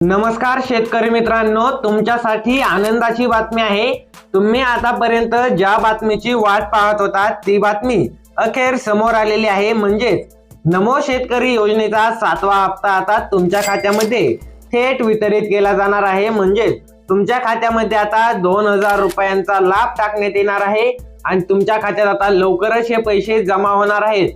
नमस्कार शेतकरी मित्रांनो, तुमच्यासाठी आनंदाची बातमी आहे। तुम्ही आतापर्यंत ज्या बातमीची वाट पाहत होता ती बातमी अखेर समोर आलेली आहे। म्हणजेच नमो शेतकरी योजनेचा 7वा हप्ता आता तुमच्या खात्यामध्ये थेट वितरित केला जाणार आहे। म्हणजेच तुमच्या खात्यामध्ये आता 2000 रुपयांचा लाभ टाकण्यात येणार आहे आणि तुमच्या खात्यात आता लवकरच हे पैसे जमा होणार आहेत।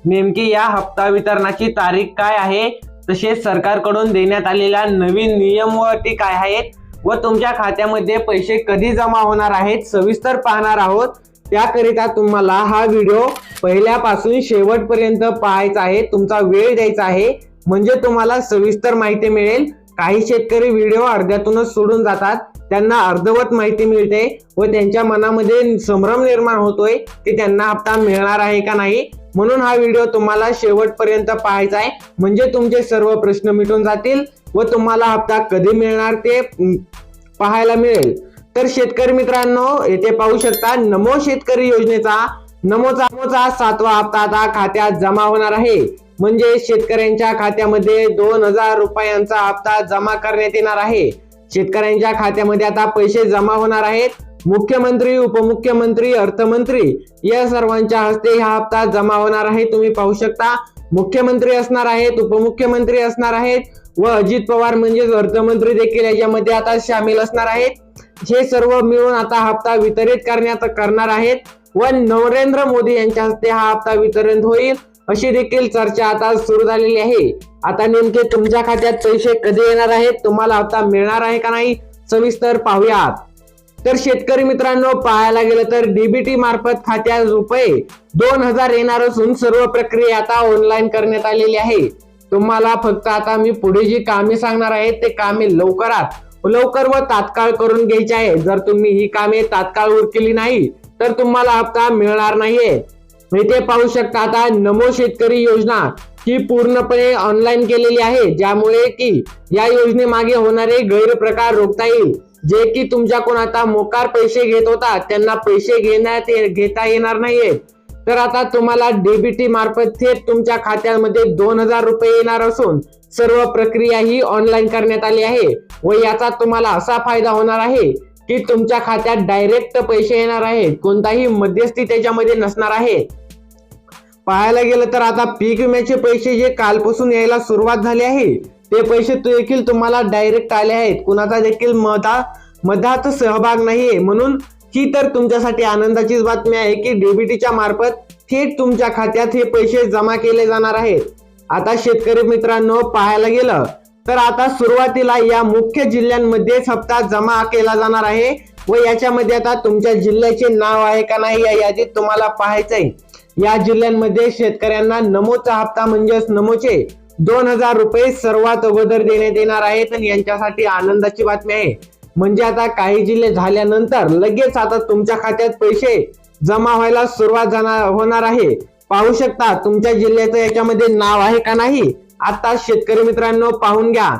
नेमकी या हप्ता वितरणाची तारीख काय आहे, तसेच सरकारकडून देण्यात आलेल्या नवीन नियम व अटी काय आहेत व तुमच्या खात्यामध्ये पैसे कधी जमा होणार आहेत सविस्तर पाहणार आहोत। त्याकरिता तुम्हाला हा व्हिडिओ पहिल्यापासून शेवटपर्यंत पाहायचा आहे, तुमचा वेळ द्यायचा आहे, म्हणजे तुम्हाला सविस्तर माहिती मिळेल। काही शेतकरी व्हिडिओ अर्ध्यातूनच सोडून जातात, त्यांना अर्धवट माहिती मिळते व त्यांच्या मनामध्ये संभ्रम निर्माण होतोय की त्यांना हप्ता मिळणार आहे का नाही। म्हणून हा व्हिडिओ तुम्हाला शेवटपर्यंत पाहायचा आहे, म्हणजे तुमचे सर्व प्रश्न मिटून जातील व तुम्हाला हप्ता कधी मिळणार ते पाहायला मिळेल। तर शेतकरी मित्रांनो, येथे पाहू शकता नमो शेतकरी योजनेचा नमोचा 7वा हप्ता आता खात्यात जमा होणार आहे। म्हणजे शेतकऱ्यांच्या खात्यामध्ये 2000 रुपयांचा हप्ता जमा करण्यात येणार आहे। शेतकऱ्यांच्या खात्यामध्ये आता पैसे जमा होणार आहेत। मुख्यमंत्री, उपमुख्यमंत्री, अर्थमंत्री या सर्वांच्या हस्ते हा हप्ता जमा होणार आहे। तुम्ही पाहू शकता मुख्यमंत्री असणार आहेत, उपमुख्यमंत्री असणार आहेत व अजित पवार म्हणजेच अर्थमंत्री देखील याच्यामध्ये आता सामील असणार आहेत। हे सर्व मिळून आता हप्ता वितरित करणार आहेत व नरेंद्र मोदी यांच्या हस्ते हा हप्ता वितरण होईल अशी देखील चर्चा आता सुरू झालेली आहे। आता नेमके तुमच्या खात्यात पैसे कधी येणार आहेत, तुम्हाला हप्ता मिळणार आहे का नाही, सविस्तर पाहूयात। तर शेतकरी मित्रांनो, पाहायला गेलं तर डीबीटी मार्फत खात्यात रुपये 2000 येणार असून सर्व प्रक्रिया आता ऑनलाईन करण्यात आलेली आहे। तुम्हाला फक्त आता मी पुढे जी कामे सांगणार आहे ते कामे लवकर व तात्काळ करून घ्यायची आहे। जर तुम्ही ही कामे तात्काळ केली नाही तर तुम्हाला हप्ता मिळणार नाहीये। इथे पाहू शकता आता नमो शेतकरी योजना ही पूर्णपणे ऑनलाईन केलेली आहे, ज्यामुळे की या योजनेमागे होणारे गैरप्रकार रोखता येईल। जे की तुमच्याकडून आता मोकार पैसे घेत होता त्यांना पैसे घेता येणार नाहीये। तर आता तुम्हाला डीबीटी मार्फत थेट तुमच्या खात्यामध्ये 2000 रुपये येणार असून सर्व प्रक्रिया ही ऑनलाईन करण्यात आली आहे व याचा तुम्हाला असा फायदा होणार आहे की तुमच्या खात्यात डायरेक्ट पैसे येणार आहेत, कोणताही मध्यस्थी त्याच्यामध्ये नसणार आहे। पाहायला गेलं तर आता पीक विम्याचे पैसे जे कालपासून यायला सुरुवात झाली आहे ते पैसे देखील तुम्हाला डायरेक्ट आले आहेत, कुणाचा देखील मधात सहभाग नाहीये। म्हणून ही तर तुमच्यासाठी आनंदाचीच बातमी आहे की डीबीटीच्या मार्फत थेट तुमच्या खात्यात हे पैसे जमा केले जाणार आहेत। आता शेतकरी मित्रांनो, पाहायला गेलं तर आता सुरुवातीला या मुख्य जिल्ह्यांमध्येच हप्ता जमा केला जाणार आहे व याच्यामध्ये आता तुमच्या जिल्ह्याचे नाव आहे का नाही या यादीत तुम्हाला पाहायचंय। या जिल्ह्यांमध्ये शेतकऱ्यांना नमोचा हप्ता म्हणजेच नमोचे 2000 रुपये सर्वात अगोदर देण्यात येणार आहेत आणि यांच्यासाठी आनंदाची बातमी आहे। म्हणजे आता काही जिल्हे झाल्यानंतर लगेच आता तुमच्या खात्यात पैसे जमा व्हायला सुरुवात होणार आहे। पाहू शकता तुमच्या जिल्ह्याचं याच्यामध्ये नाव आहे का नाही, आता शेतकरी मित्रांनो पाहून घ्या।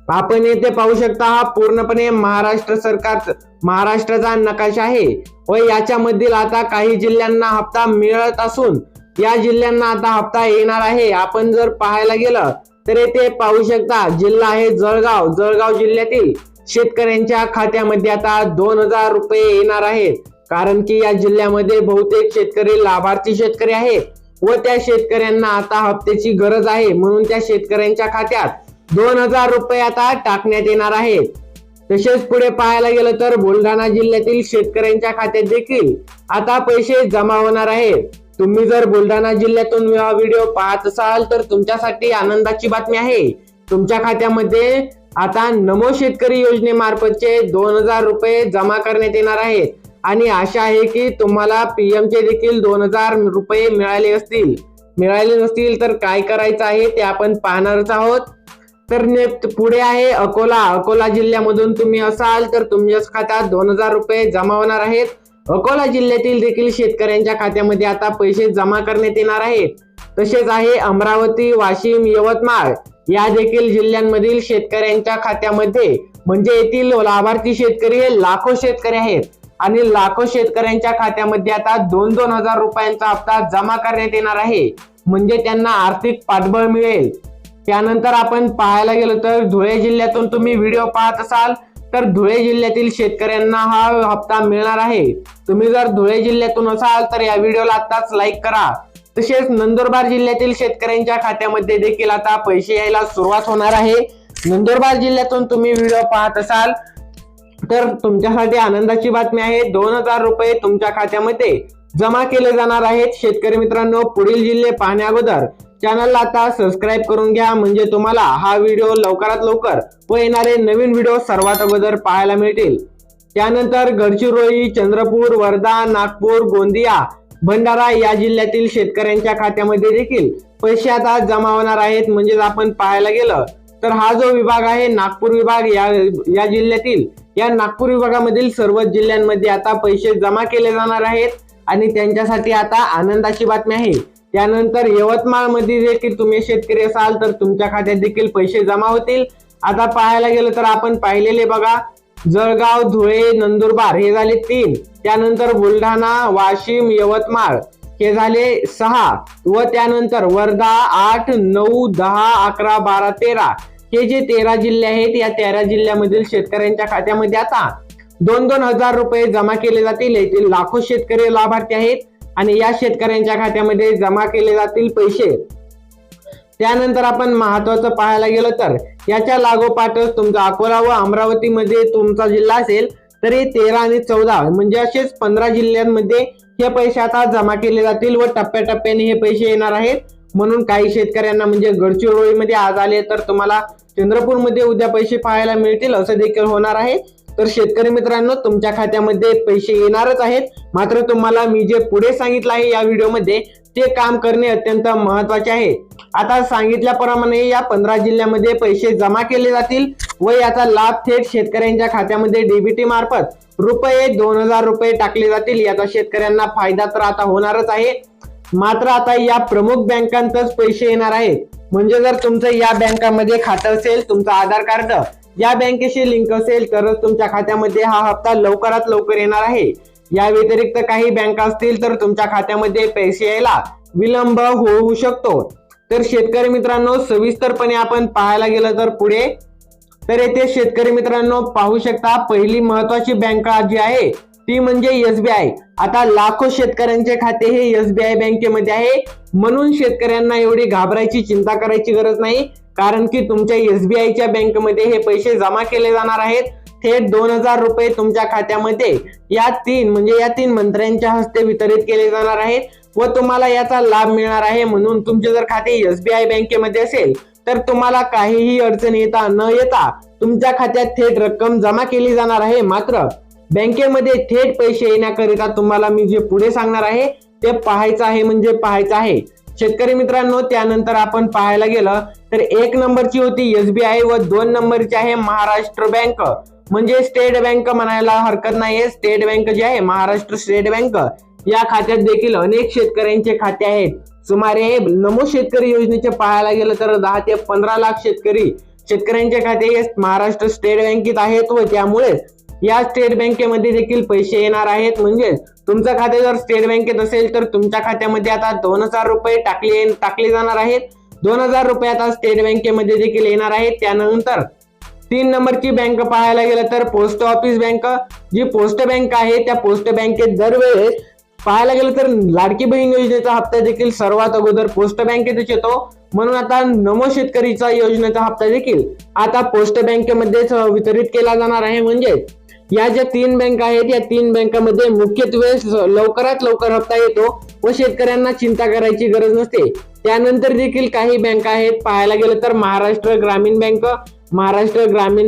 आपण येथे पाहू शकता हा पूर्णपणे महाराष्ट्राचा नकाशा आहे व याच्यामधील आता काही जिल्ह्यांना हप्ता मिळत असून या जिल्ह्यांना आता हप्ता येणार आहे। आपण जर पाहायला गेलं तर येथे पाहू शकता जिल्हा आहे जळगाव जिल्ह्यातील शेतकऱ्यांच्या खात्यामध्ये आता 2000 रुपये येणार आहेत, कारण की या जिल्ह्यामध्ये बहुतेक शेतकरी लाभार्थी शेतकरी आहेत व त्या शेतकऱ्यांना आता हप्त्याची गरज आहे। म्हणून त्या शेतकऱ्यांच्या खात्यात 2000 रुपये आता टाकण्यात येणार आहेत। तसेच पुढे पाहायला गेलं तर बुलढाणा जिल्ह्यातील शेतकऱ्यांच्या खात्यात देखील आता पैसे जमा होणार आहेत। तुम्ही जर बुलढाणा जिल्ह्यातून हा व्हिडिओ पाहत असाल तर तुमच्यासाठी आनंदाची बातमी आहे, तुमच्या खात्यामध्ये आता नमो शेतकरी योजनेमार्फतचे 2000 रुपये जमा करण्यात येणार आहेत आणि आशा आहे की तुम्हाला पीएम चे देखील 2000 रुपये मिळाले नसतील तर काय करायचं आहे ते आपण पाहणारच आहोत। तर पुढे आहे अकोला जिल्ह्यामधून तुम्ही असाल तर तुमच्या खात्यात 2000 रुपये जमा होणार आहेत। अकोला जिल्ह्यातील देखील शेतकऱ्यांच्या खात्यामध्ये आता पैसे जमा करण्यात येणार आहेत। तसेच आहे अमरावती, वाशिम, यवतमाळ या देखील जिल्ह्यांमधील शेतकऱ्यांच्या खात्यामध्ये, म्हणजे येथील लाभार्थी शेतकरी हे लाखो शेतकरी आहेत आणि लाखो शेतकऱ्यांच्या खात्यामध्ये आता 2,000 रुपयांचा हप्ता जमा करण्यात येणार आहे, म्हणजे त्यांना आर्थिक पाठबळ मिळेल। त्यानंतर आपण पाहायला गेलो तर धुळे जिल्ह्यातून तुम्ही व्हिडिओ पाहत असाल तर धुळे जिल्ह्यातील शेतकऱ्यांना हा हप्ता मिळणार आहे। तुम्ही जर धुळे जिल्ह्यातून असाल तर या व्हिडिओला आताच लाईक करा। तसेच नंदुरबार जिल्ह्यातील शेतकऱ्यांच्या खात्यामध्ये देखील आता पैसे यायला सुरुवात होणार आहे। नंदुरबार जिल्ह्यातून तुम्ही व्हिडिओ पाहत असाल तर तुमच्यासाठी आनंदाची बातमी आहे, 2000 रुपये तुमच्या खात्यामध्ये जमा केले जाणार आहेत। शेतकरी मित्रांनो, पुढील जिल्हे पाहण्या अगोदर चॅनलला आता सबस्क्राईब करून घ्या, म्हणजे तुम्हाला हा व्हिडिओ लवकरात लवकर व येणारे नवीन व्हिडिओ सर्वात अगोदर पाहायला मिळतील। त्यानंतर गडचिरोली, चंद्रपूर, वर्धा, नागपूर, गोंदिया, भंडारा या जिल्ह्यातील शेतकऱ्यांच्या खात्यामध्ये देखील पैसे आता जमा होणार आहेत। म्हणजे आपण पाहायला गेलं तर हा जो विभाग आहे नागपूर विभाग, या जिल्ह्यातील या नागपूर विभागामधील सर्व जिल्ह्यांमध्ये आता पैसे जमा केले जाणार आहेत आणि त्यांच्यासाठी आता आनंदाची बातमी आहे। त्यानंतर यवतमाळ मध्ये देखील तुम्ही शेतकरी असाल तर तुमच्या खात्यात देखील पैसे जमा होतील। आता पाहायला गेलं तर आपण पाहिलेले बघा, जळगाव, धुळे, नंदुरबार हे झाले 3, त्यानंतर बुलढाणा, वाशिम, यवतमाळ हे झाले 6 व त्यानंतर वर्धा 8, 9, 10, 11, 12, 13 हे जे 13 जिल्हे आहेत, या 13 जिल्ह्यामधील शेतकऱ्यांच्या खात्यामध्ये आता 2-2 हजार रुपये जमा केले जातील। येथील लाखो शेतकरी लाभार्थी आहेत आणि या शेतकऱ्यांच्या खात्यामध्ये जमा केले जातील पैसे। त्यानंतर आपण महत्त्वाचं पाहायला गेलं तर याच्या लागोपाठच तुमचा अकोला व अमरावती मध्ये तुमचा जिल्हा असेल तर हे 13 आणि 14 म्हणजे असेच 15 जिल्ह्यांमध्ये हे पैसे आता जमा केले जातील व टप्प्याटप्प्याने हे पैसे येणार आहेत। म्हणून काही शेतकऱ्यांना म्हणजे गडचिरोलीमध्ये आज आले तर तुम्हाला चंद्रपूरमध्ये उद्या पैसे पाहायला मिळतील असं देखील होणार आहे। तर शेतकरी मित्रांनो, तुमच्या खात्यामध्ये पैसे येणारच आहेत, मात्र तुम्हाला मी जे पुढे सांगितलं आहे या व्हिडिओमध्ये ते काम करणे अत्यंत महत्त्वाचे आहे। आता सांगितल्याप्रमाणे या 15 जिल्ह्यामध्ये पैसे जमा केले जातील व याचा लाभ थेट शेतकऱ्यांच्या खात्यामध्ये डीबीटी मार्फत रुपये 2000 रुपये टाकले जातील। याचा शेतकऱ्यांना फायदा तर आता होणारच आहे, मात्र आता या प्रमुख बँकांतच पैसे येणार आहेत। म्हणजे जर तुमचं या बँकामध्ये खातं असेल, तुमचं आधार कार्ड या बँकेशी लिंक असेल तरच तुमच्या खात्यामध्ये हा हप्ता लवकरात लवकर येणार आहे। या व्यतिरिक्त काही बँका असतील तर तुमच्या खात्यामध्ये पैसे यायला विलंब होऊ शकतो। तर शेतकरी मित्रांनो, सविस्तरपणे आपण पाहायला गेलं तर पुढे तर येथे शेतकरी मित्रांनो पाहू शकता, पहिली महत्वाची बँक जी आहे ती म्हणजे SBI। आता लाखो शेतकऱ्यांचे खाते हे SBI बँकेमध्ये आहे, म्हणून शेतकऱ्यांना एवढी घाबरायची चिंता करायची गरज नाही, कारण की तुमच्या SBIच्या बँकेमध्ये हे पैसे जमा केले जाणार आहेत। थेट 2000 रुपये तुमच्या खात्यामध्ये या 3 मंत्र्यांच्या हस्ते वितरित केले जाणार आहेत व तुम्हाला याचा लाभ मिळणार आहे। म्हणून तुमचे जर खाते SBI बँकेमध्ये असेल तर तुम्हाला काहीही अडचण न येता तुमच्या खात्यात थेट रक्कम जमा केली जाणार आहे। मात्र बँकेमध्ये थेट पैसे येण्याकरिता तुम्हाला मी जे पुढे सांगणार आहे ते पाहायचं आहे, म्हणजे पाहायचं आहे शेतकरी मित्रांनो। त्यानंतर आपण पाहायला गेलं तर 1 नंबरची होती SBI व 2 नंबरची आहे महाराष्ट्र बँक, म्हणजे स्टेट बँक म्हणायला हरकत नाहीये। स्टेट बँक जी आहे, महाराष्ट्र स्टेट बँक, या खात्यात देखील अनेक शेतकऱ्यांचे खाते आहेत। सुमारे नमो शेतकरी योजनेचे पाहायला गेलं तर 10 ते 15 लाख शेतकऱ्यांचे खाते महाराष्ट्र स्टेट बँकेत आहेत व त्यामुळे या स्टेट बँकेमध्ये देखील पैसे येणार आहेत। म्हणजे तुमचं खाते जर स्टेट बँकेत असेल तर तुमच्या खात्यामध्ये आता 2000 रुपये टाकले जाणार आहेत। 2000 रुपये आता स्टेट बँकेमध्ये देखील येणार आहेत। त्यानंतर 3 नंबरची बँक पाहायला गेलं तर पोस्ट ऑफिस बँक, जी पोस्ट बँक आहे त्या पोस्ट बँकेत दरवेळेस पाहायला गेलं तर लाडकी बहीण योजनेचा हप्ता देखील सर्वात अगोदर पोस्ट बँकेतच येतो, म्हणून आता नमो शेतकरीचा योजनेचा हप्ता देखील आता पोस्ट बँकेमध्येच वितरित केला जाणार आहे। म्हणजे या ज्या 3 बँका आहेत या 3 बँकांमध्ये मुख्यत्वे लवकरात लवकर हप्ता येतो व शेतकऱ्यांना चिंता करायची गरज नसते। त्यानंतर देखील काही बँका आहेत, पाहायला गेलं तर महाराष्ट्र ग्रामीण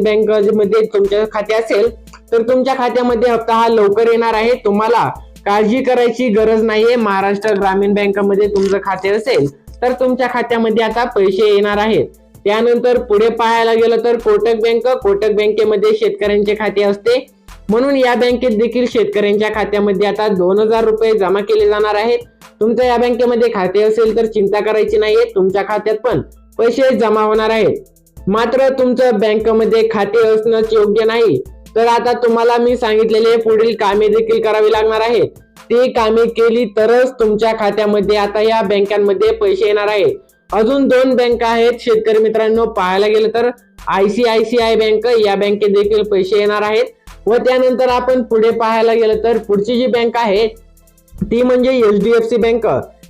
बँक मध्ये तुमच्या खाते असेल तर तुमच्या खात्यामध्ये हप्ता हा लवकर येणार आहे, तुम्हाला काळजी करायची गरज नाहीये। महाराष्ट्र ग्रामीण बँकेमध्ये तुमचं खाते असेल तर तुमच्या खात्यामध्ये आता पैसे येणार आहेत। त्यानंतर पुढे पाहायला गेलं तर कोटक बँकेमध्ये शेतकऱ्यांचे खाते असते, म्हणून या बँकेत देखील शेतकऱ्यांच्या खात्यामध्ये आता 2000 रुपये जमा केले जाणार आहेत। तुमचं या बँकेमध्ये खाते असेल तर चिंता करायची नाहीये, तुमच्या खात्यात पण पैसे जमा होणार आहेत। मात्र तुमचं बँकेमध्ये खाते असणंच योग्य नाही, तर आता तुम्हाला मी सांगितलेले पुढील कामे देखील करावी लागणार आहेत। ती कामे केली तरच तुमच्या खात्यामध्ये आता या बँकांमध्ये पैसे येणार आहेत। अजून 2 बँका आहेत शेतकरी मित्रांनो, पाहायला गेलं तर ICICI बँक, या बँकेत देखील पैसे येणार आहेत. व त्यानंतर आपण पुढे पाहायला गेलं तर पुढची जी बँक आहे ती म्हणजे HDFC बँक.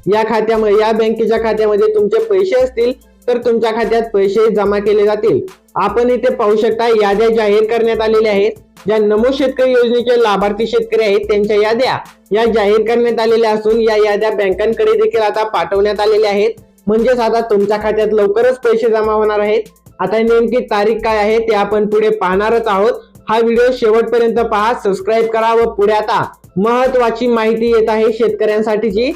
या बँकेच्या खात्यामध्ये तुमचे पैसे असतील तर तुमच्या खात्यात पैसे जमा केले जातील. आपण इथे पाहू शकता याद्या जाहीर करण्यात आलेल्या आहेत. ज्या नमो शेतकरी योजनेचे लाभार्थी शेतकरी आहेत त्यांच्या याद्या या जाहीर करण्यात आलेल्या असून या याद्या बँकांकडे देखील आता पाठवण्यात आलेल्या आहेत. म्हणजेच आता तुमच्या खात्यात लवकरच पैसे जमा होणार आहेत. आता नेमकी तारीख काय आहे ते आपण पुढे पाहणारच आहोत. हा व्हिडिओ शेवटपर्यंत पहा, सबस्क्राईब करा व पुढे आता महत्वाची माहिती येत आहे शेतकऱ्यांसाठीची.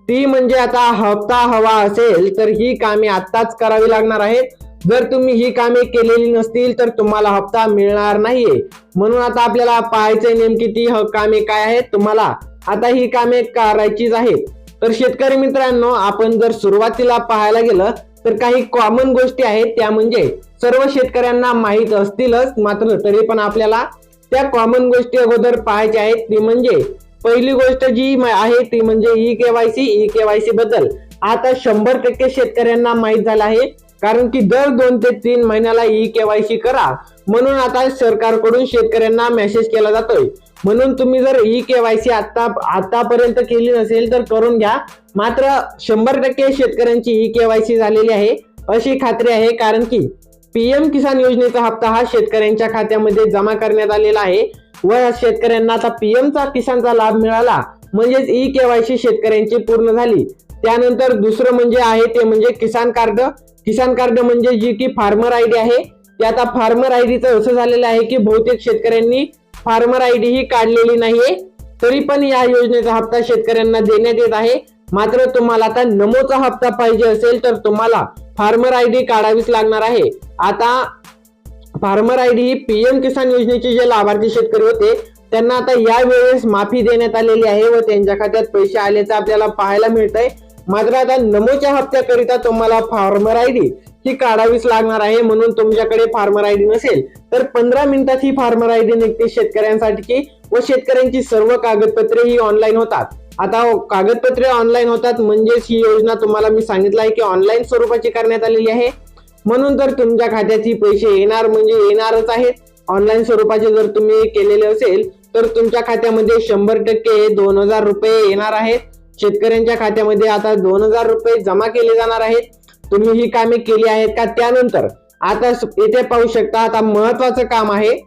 ती म्हणजे आता हप्ता हवा असेल तर ही कामे आत्ताच करावी लागणार आहेत. जर तुम्ही ही कामे केलेली नसतील तर तुम्हाला हप्ता मिळणार नाहीये. म्हणून आता आपल्याला पाहायचंय नेमकी ती कामे काय आहेत. तुम्हाला आता ही कामे करायचीच आहेत. तर शेतकरी मित्रांनो, आपण जर सुरुवातीला पाहायला गेलं तर काही कॉमन गोष्टी आहेत, त्या म्हणजे सर्व शेतकऱ्यांना माहीत असतीलच, मात्र तरी पण आपल्याला त्या कॉमन गोष्टी अगोदर पाहायच्या आहेत. ती म्हणजे पहिली गोष्ट जी आहे ती म्हणजे ई-केवायसी बद्दल आता 100% शेतकऱ्यांना माहीत झालं आहे. कारण की दर 2 ते 3 महिन्याला ई-केवायसी करा म्हणून आता सरकारकडून शेतकऱ्यांना मेसेज केला जातोय. म्हणून तुम्ही जर ई-केवायसी आतापर्यंत केली नसेल तर करून घ्या. मात्र 100% शेतकऱ्यांची ई-केवायसी झालेली आहे अशी खात्री आहे. कारण की PM किसान योजनेचा हप्ता हा शेतकऱ्यांच्या खात्यामध्ये जमा करण्यात आलेला आहे व शेतकऱ्यांना आता पीएमचा किसानचा लाभ मिळाला म्हणजेच ई-केवायसी शेतकऱ्यांची पूर्ण झाली. त्यानंतर दुसरं म्हणजे आहे ते म्हणजे किसान कार्ड म्हणजे जी की फार्मर आयडी आहे. ते आता फार्मर आयडीचं असं झालेलं आहे की बहुतेक शेतकऱ्यांनी फार्मर आयडी ही काढलेली नाहीये, तरी पण या योजनेचा हप्ता शेतकऱ्यांना देण्यात येत आहे. मात्र तुम्हाला आता नमोचा हप्ता पाहिजे असेल तर तुम्हाला फार्मर आयडी काढावीच लागणार आहे. आता फार्मर आयडी ही PM किसान योजनेचे जे लाभार्थी शेतकरी होते त्यांना आता या वेळेस माफी देण्यात आलेली आहे व त्यांच्या खात्यात पैसे आल्याचं आपल्याला पाहायला मिळतंय. मात्र आता नमोच्या हप्त्याकरिता तुम्हाला फार्मर आयडी ही काढावीच लागणार आहे. म्हणून तुमच्याकडे फार्मर आयडी नसेल तर 15 मिनिटात ही फार्मर आयडी निघते शेतकऱ्यांसाठी व शेतकऱ्यांची सर्व कागदपत्रे ही ऑनलाईन होतात. आता कागदपत्रे ऑनलाईन होतात म्हणजेच ही योजना तुम्हाला मी सांगितलं आहे की ऑनलाईन स्वरूपाची करण्यात आलेली आहे. म्हणून जर तुमच्या खात्यात ही पैसे येणार म्हणजे येणारच आहेत. ऑनलाईन स्वरूपाचे जर तुम्ही केलेले असेल तर तुमच्या खात्यामध्ये 100% 2000 रुपये येणार आहेत. शेतकऱ्यांच्या खात्यामध्ये आता 2000 रुपये जमा केले जाणार आहेत. तुम्ही ही कामे केली आहेत का? त्यानंतर आता इथे पाहू शकता आता महत्वाचं काम आहे.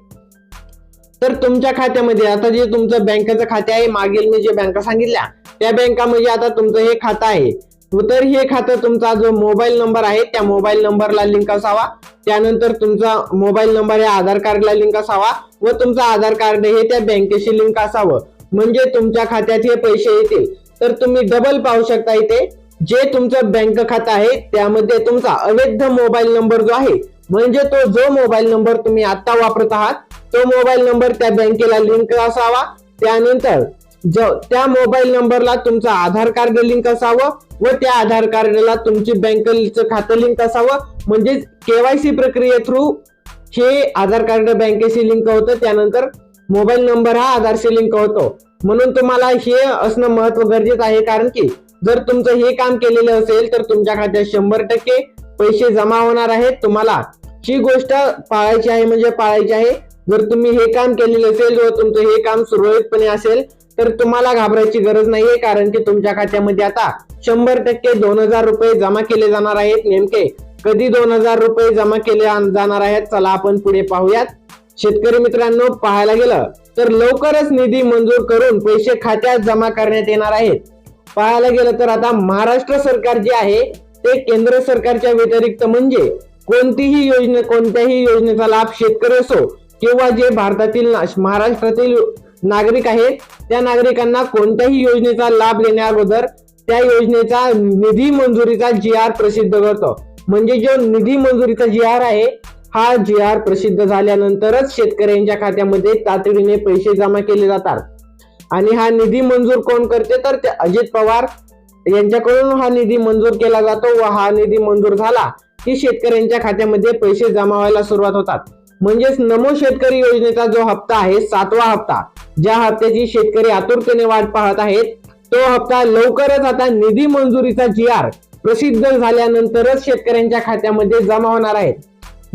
तर तुमच्या खात्यामध्ये आता जे तुमचं बँकेचं खाते आहे, मागील मी जे बँका सांगितल्या त्या बँकामध्ये आता तुमचं हे खातं आहे. तर हे खातं तुमचा जो मोबाईल नंबर आहे त्या मोबाईल नंबरला लिंक असावा. त्यानंतर तुमचा मोबाईल नंबर हे आधार कार्डला लिंक असावा व तुमचं आधार कार्ड हे त्या बँकेशी लिंक असावं म्हणजे तुमच्या खात्यात हे पैसे येतील. तर तुम्ही डबल पाहू शकता इथे जे तुमचं बँक खातं आहे त्यामध्ये तुमचा अवैध मोबाईल नंबर जो आहे म्हणजे तो जो मोबाईल नंबर तुम्ही आता वापरत आहात तो मोबाईल नंबर त्या बँकेला लिंक असावा. त्यानंतर त्या मोबाईल नंबरला तुमचं आधार कार्ड लिंक असावं व त्या आधार कार्डला तुमची बँकेचं खातं लिंक असावं. म्हणजे केवायसी प्रक्रिये थ्रू हे आधार कार्ड बँकेशी लिंक होतं. त्यानंतर मोबाईल नंबर हा आधारशी लिंक होतो. म्हणून तुम्हाला हे असणं महत्व गरजेचं आहे. कारण की जर तुमचं हे काम केलेलं असेल तर तुमच्या खात्यात 100% पैसे जमा होणार आहेत. तुम्हाला ही गोष्ट पाळायची आहे म्हणजे पाळायची आहे. जर तुम्ही हे काम केलेलं असेल व तुमचं हे काम सुरळीतपणे असेल तर तुम्हाला घाबरायची गरज नाहीये. कारण की तुमच्या खात्यामध्ये आता 100% 2000 रुपये जमा केले जाणार आहेत. नेमके कधी 2000 रुपये जमा केले जाणार आहेत चला आपण पुढे पाहूयात. शेतकरी मित्रांनो, पाहायला गेलं तर लवकरच निधी मंजूर करून पैसे खात्यात जमा करण्यात येणार आहेत. पाहायला गेलं तर आता महाराष्ट्र सरकार जे आहे ते केंद्र सरकारच्या व्यतिरिक्त म्हणजे कोणत्याही योजनेचा लाभ शेतकरी असो किंवा जे महाराष्ट्रातील नागरिक आहेत त्या नागरिकांना कोणत्याही योजनेचा लाभ देण्या अगोदर त्या योजनेचा निधी मंजुरीचा GR प्रसिद्ध करतो. म्हणजे जो निधी मंजुरीचा GR आहे हा GR प्रसिद्ध झाल्यानंतरच शेतकऱ्यांच्या खात्यामध्ये तातडीने पैसे जमा केले जातात. आणि हा निधी मंजूर कोण करते तर ते अजित पवार यांच्याकडून हा निधी मंजूर केला जातो व हा निधी मंजूर झाला की शेतकऱ्यांच्या खात्यामध्ये पैसे जमा व्हायला सुरुवात होतात. म्हणजेच नमो शेतकरी योजनेचा जो हप्ता आहे 7वा हप्ता, ज्या हप्त्याची शेतकरी आतुरतेने वाट पाहत आहेत तो हप्ता लवकरच आता निधी मंजुरीचा GR प्रसिद्ध झाल्यानंतरच शेतकऱ्यांच्या खात्यामध्ये जमा होणार आहेत.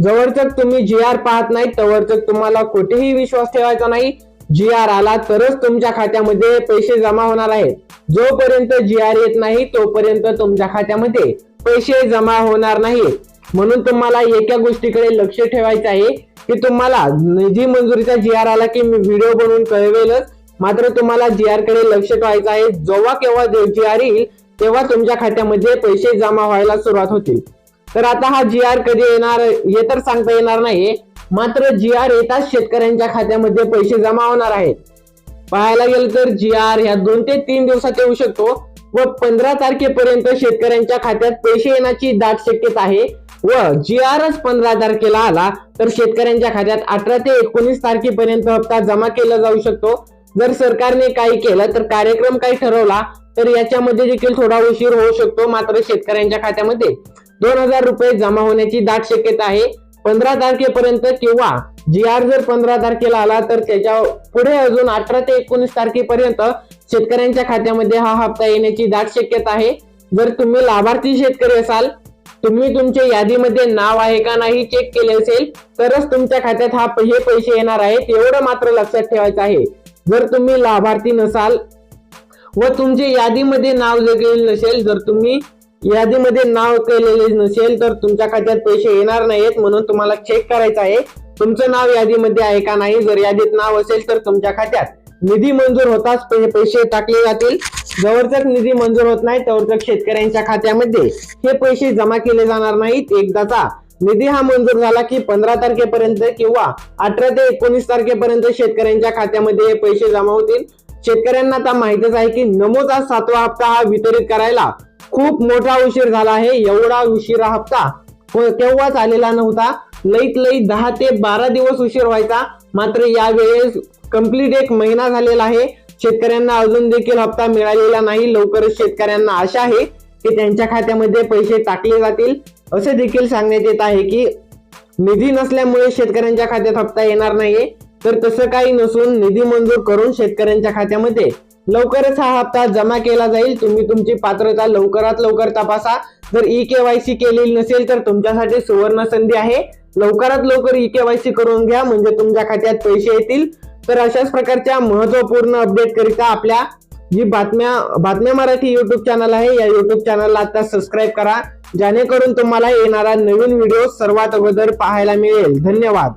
जवळतक तुम्ही GR पाहत नाही तवरतक तुम्हाला कुठेही विश्वास ठेवायचा नाही. GR आला तरच तुमच्या खात्यामध्ये पैसे जमा होणार आहेत. जोपर्यंत GR येत नाही तोपर्यंत तुमच्या खात्यामध्ये पैसे जमा होणार नाहीत. म्हणून तुम्हाला एका गोष्टीकडे लक्ष ठेवायचं आहे की तुम्हाला निधी मंजुरीचा GR आला की मी व्हिडिओ बनवून कळवेलच, मात्र तुम्हाला GR कडे लक्ष ठेवायचं आहे. जेव्हा केव्हा GR येईल तेव्हा तुमच्या खात्यामध्ये पैसे जमा व्हायला सुरुवात होतील. तर आता हा GR कधी येणार हे तर सांगता येणार नाही, मात्र GR येताच शेतकऱ्यांच्या खात्यामध्ये पैसे जमा होणार आहेत. पाहायला गेलं तर GR ह्या 2 ते 3 दिवसात येऊ शकतो व 15 तारखेपर्यंत शेतकऱ्यांच्या खात्यात पैसे येण्याची दाट शक्यता आहे. व GRच 15 तारखेला आला तर शेतकऱ्यांच्या खात्यात 18 ते 19 तारखेपर्यंत हप्ता जमा केला जाऊ शकतो. जर सरकारने काही केलं तर कार्यक्रम काही ठरवला तर याच्यामध्ये देखील थोडा उशीर होऊ शकतो, मात्र शेतकऱ्यांच्या खात्यामध्ये 2000 रुपये जमा होण्याची दाट शक्यता आहे 15 तारखेपर्यंत. किंवा GR जर 15 तारखेला आला तर त्याच्या पुढे अजून 18 ते 19 तारखेपर्यंत शेतकऱ्यांच्या खात्यामध्ये हा हप्ता येण्याची दाट शक्यता आहे. जर तुम्ही लाभार्थी शेतकरी असाल, तुम्ही तुमच्या यादीमध्ये नाव आहे का नाही चेक केले असेल तरच तुमच्या खात्यात हे पैसे येणार आहेत, एवढं मात्र लक्षात ठेवायचं आहे. जर तुम्ही लाभार्थी नसाल व तुमचे यादीमध्ये नाव केलेले नसेल, जर तुम्ही यादीमध्ये नाव केलेले नसेल तर तुमच्या खात्यात पैसे येणार नाहीत. म्हणून तुम्हाला चेक करायचं आहे तुमचं नाव यादीमध्ये आहे का नाही. जर यादीत नाव असेल तर तुमच्या खात्यात निधी मंजूर होताच पैसे टाकले जातील. जवळतक निधी मंजूर होत नाही तवरतक शेतकऱ्यांच्या खात्यामध्ये हे पैसे जमा केले जाणार नाहीत. एकदाचा निधी हा मंजूर झाला की 15 तारखेपर्यंत किंवा 18 ते 19 तारखेपर्यंत शेतकऱ्यांच्या खात्यामध्ये हे पैसे जमा होतील. शेतकऱ्यांना आता माहितच आहे की नमोचा 7वा हप्ता हा वितरित करायला खूप मोठा उशीर झाला आहे. एवढा उशिरा हप्ता केव्हाच आलेला नव्हता. लईत लई 10 ते 12 दिवस उशीर व्हायचा, मात्र यावेळेस कंप्लीट 1 महिना झालेला आहे. शेतकऱ्यांना अजून देखील हप्ता मिळालेला नाही. लवकरच शेतकऱ्यांना आशा आहे की त्यांच्या खात्यामध्ये पैसे टाकले जातील. असे देखील सांगण्यात येत आहे की निधी नसल्यामुळे शेतकऱ्यांच्या खात्यात हप्ता येणार नाहीये, तर तसं काही नसून निधी मंजूर करून शेतकऱ्यांच्या खात्यामध्ये लवकरच हा हप्ता जमा केला जाईल. तुम्ही तुमची पात्रता लवकरात लवकर तपासा. जर EKYC केलेली नसेल तर तुमच्यासाठी सुवर्ण संधी आहे. लवकरात लवकर EKYC करून घ्या, म्हणजे तुमच्या खात्यात पैसे येतील. तर अशाच प्रकारच्या महत्त्वपूर्ण अपडेट करिता आपल्या जी बातम्या मराठी YouTube चॅनल आहे या YouTube चॅनलला आता सबस्क्राईब करा, जेणेकरून तुम्हाला येणारा नवीन व्हिडिओ सर्वात अगोदर पाहायला मिळेल. धन्यवाद.